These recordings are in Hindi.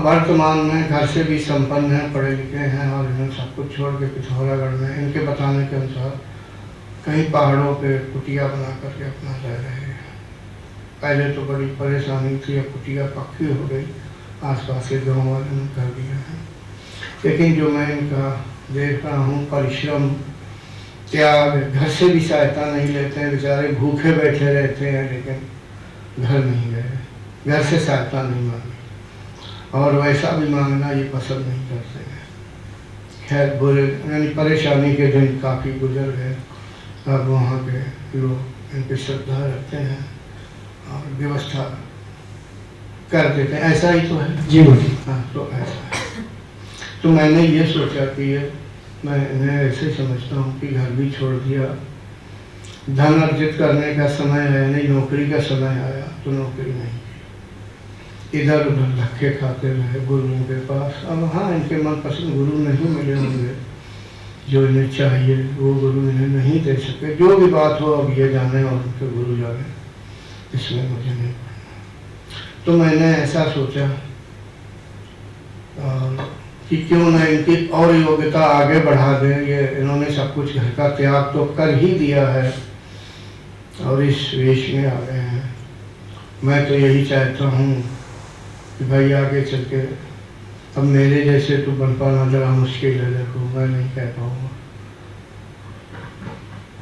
वर्तमान में घर से भी संपन्न हैं, पढ़े लिखे हैं और इन्हें सब कुछ छोड़ के पिथौरागढ़ में इनके बताने के अनुसार कहीं पहाड़ों पे कुटिया बना करके अपना रह रहे हैं। पहले तो बड़ी परेशानी थी, अब कुटिया पक्की हो गई, आसपास के गाँव वाले ने कर दिया है। लेकिन जो मैं इनका देख रहा हूँ परिश्रम, त्याग, घर से भी सहायता नहीं लेते हैं, बेचारे भूखे बैठे रहते हैं, लेकिन घर नहीं गए, घर से सहायता नहीं मांगी और वैसा भी मांगना ये पसंद नहीं करते हैं। खैर बुरे यानी परेशानी के दिन काफ़ी गुजर गए। अब वहाँ के लोग इन पर श्रद्धा रखते हैं और व्यवस्था कर देते हैं। ऐसा ही तो है जी बोलिए। हाँ, तो ऐसा है। तो मैंने ये सोचा कि ये मैं इन्हें ऐसे समझता हूँ कि घर भी छोड़ दिया, धन अर्जित करने का समय है, नहीं नौकरी का समय आया तो नौकरी नहीं, इधर उधर धक्के खाते रहे गुरुओं के पास। अब हाँ, इनके मनपसंद गुरु नहीं मिले होंगे, जो इन्हें चाहिए वो गुरु इन्हें नहीं दे सके। जो भी बात हो अब ये जाने और उनके गुरु जाने, इसमें मुझे नहीं पढ़ना। तो मैंने ऐसा सोचा कि क्यों ना इनकी और योग्यता आगे बढ़ा दें। ये इन्होंने सब कुछ घर का त्याग तो कर ही दिया है और इस वेश में आ गए हैं। मैं तो यही चाहता हूँ कि भाई आगे चल के अब मेरे जैसे तो बन पाना जरा मुश्किल है, देखो मैं नहीं कह पाऊँगा।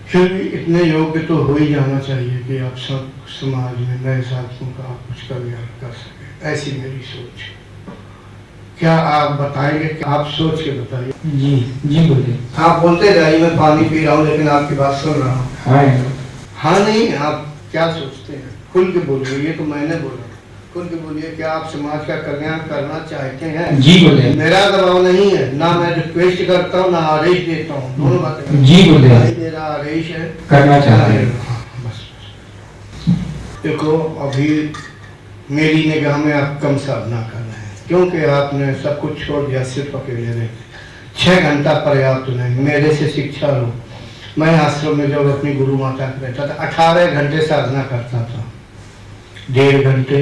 फिर भी इतने योग्य तो हो ही जाना चाहिए कि आप सब समाज में नए साथियों का आप कुछ कल्याण कर सके। ऐसी मेरी सोच। क्या आप बताएंगे? कि आप सोच के बताइए। जी जी बोलिए। आप बोलते जाइए, मैं पानी पी रहा हूँ लेकिन आपकी बात सुन रहा हूँ। हाँ नहीं, आप क्या सोचते हैं? खुल के बोलिए। ये तो मैंने बोला, खुल के बोलिए। क्या आप समाज का कल्याण करना चाहते हैं? जी बोलिए। मेरा दबाव नहीं है, ना मैं रिक्वेस्ट करता हूँ ना आदेश देता हूँ, दोनों बातें। जी बोलिए। मेरा आदेश है, करना चाहते हैं। बस। देखो अभी मेरी निगाह में आप कम साधना कर रहे हैं, क्योंकि आपने सब कुछ छोड़ दिया, सिर्फ अकेले रहे। 6 घंटा पर्याप्त नहीं। मेरे से शिक्षा लो। मैं आश्रम में जब अपनी गुरु माता के रहता था 18 घंटे साधना करता था। 1.5 घंटे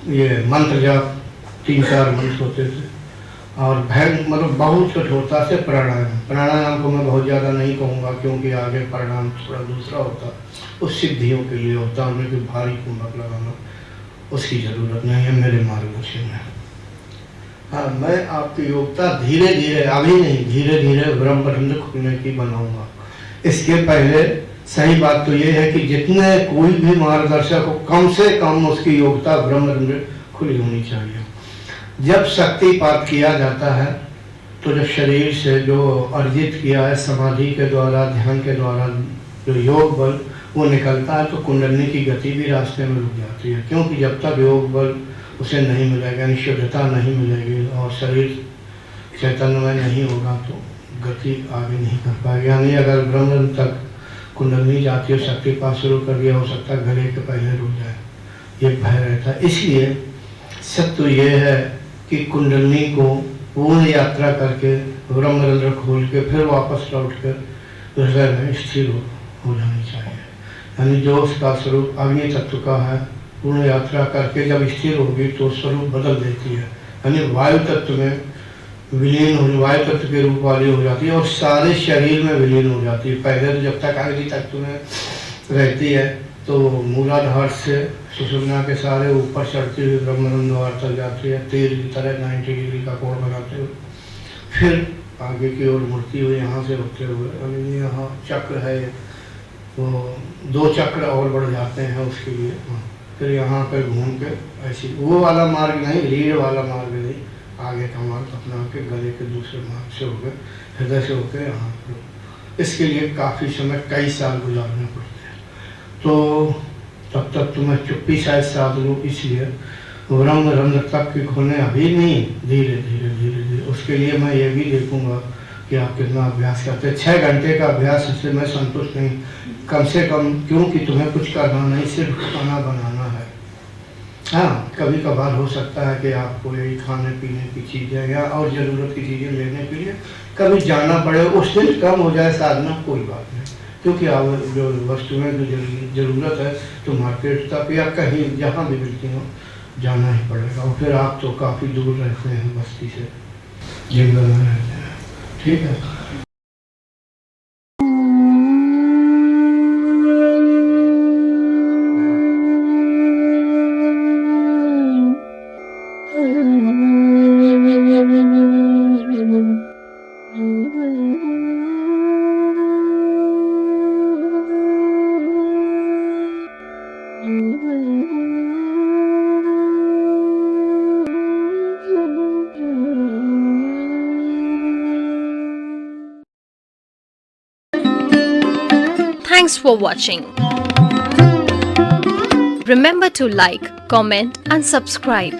ये मंत्र जाप, 3-4 मंत्र होते थे और मतलब बहुत कठोरता से प्राणायाम। प्राणायाम को मैं बहुत ज़्यादा नहीं कहूँगा क्योंकि आगे परिणाम थोड़ा दूसरा होता, उस सिद्धियों के लिए होता। उन्हें कोई भारी कुंभक लगाना उसकी ज़रूरत नहीं है मेरे मार्गदर्शन में। हाँ, मैं आपकी योग्यता धीरे धीरे, अभी नहीं, धीरे धीरे ब्रह्मरंध्र खुलने की बनाऊंगा। इसके पहले सही बात तो ये है कि जितने कोई भी मार्गदर्शक हो, कम से कम उसकी योग्यता ब्रह्मरंध्र खुली होनी चाहिए। जब शक्तिपात किया जाता है तो जब शरीर से जो अर्जित किया है समाधि के द्वारा, ध्यान के द्वारा जो योग बल वो निकलता है, तो कुंडलिनी की गति भी रास्ते में रुक जाती है। क्योंकि जब तक योग बल उसे नहीं मिलेगा, यानी शुद्धता नहीं मिलेगी और शरीर चैतन्यमय नहीं होगा तो गति आगे नहीं कर पाएगी। यानी अगर ब्रह्म तक कुंडलिनी जाती है, शक्तिपात शुरू कर दिया, हो सकता है गले के पहले रुक जाए, ये भय रहता है। इसलिए सत्य ये है कि कुंडलिनी को पूर्ण यात्रा करके ब्रह्मरंध्र खोल के फिर वापस लौट कर हृदय में स्थिर हो जानी चाहिए। यानी जो उसका स्वरूप अग्नि तत्व का है, पूर्ण यात्रा करके जब स्थिर होगी तो स्वरूप बदल देती है। यानी वायु तत्व में विलीन हो, वायु तत्व के रूप वाली हो जाती है और सारे शरीर में विलीन हो जाती है। पहले तो जब तक अग्नि तत्व में रहती है तो मूलाधार से सुषुम्ना के सारे ऊपर चढ़ती हुई ब्रह्मरंध्र द्वार तक जाती है, तीर की तरह 90 डिग्री का कोण बनाते हुए फिर आगे की ओर मुड़ती हुई यहाँ से होते हुए। अभी यहाँ चक्र है, वो 2 चक्र और बढ़ जाते हैं उसके लिए। फिर यहाँ पर घूम के ऐसी वो वाला मार्ग नहीं, रीढ़ वाला मार्ग नहीं, आगे का मार्ग अपना के गले के दूसरे मार्ग से होकर हृदय से होकर यहाँ पर। इसके लिए काफ़ी समय, कई साल गुजारने पड़ते हैं। तो तब तक तुम्हें चुप्पी शायद साध लो, इसलिए ब्रह्मरंध्र तक की खोलने अभी नहीं, धीरे धीरे धीरे धीरे। उसके लिए मैं ये भी देखूंगा कि आप कितना अभ्यास करते हैं। 6 घंटे का अभ्यास से मैं संतुष्ट नहीं, कम से कम, क्योंकि तुम्हें कुछ करना नहीं, सिर्फ खाना बनाना है। हाँ, कभी कभार हो सकता है कि आपको यही खाने पीने की चीज़ें या और ज़रूरत की चीज़ें लेने के लिए कभी जाना पड़े, उस दिन कम हो जाए साधना, कोई बात नहीं, क्योंकि आप जो वस्तुएं जो ज़रूरत है तो मार्केट तक या कहीं जहाँ भी मिलती हो जाना ही पड़ेगा। और फिर आप तो काफ़ी दूर रहते हैं बस्ती से, जंगल में रहते हैं, ठीक है। Thanks for watching. Remember to like, comment and subscribe.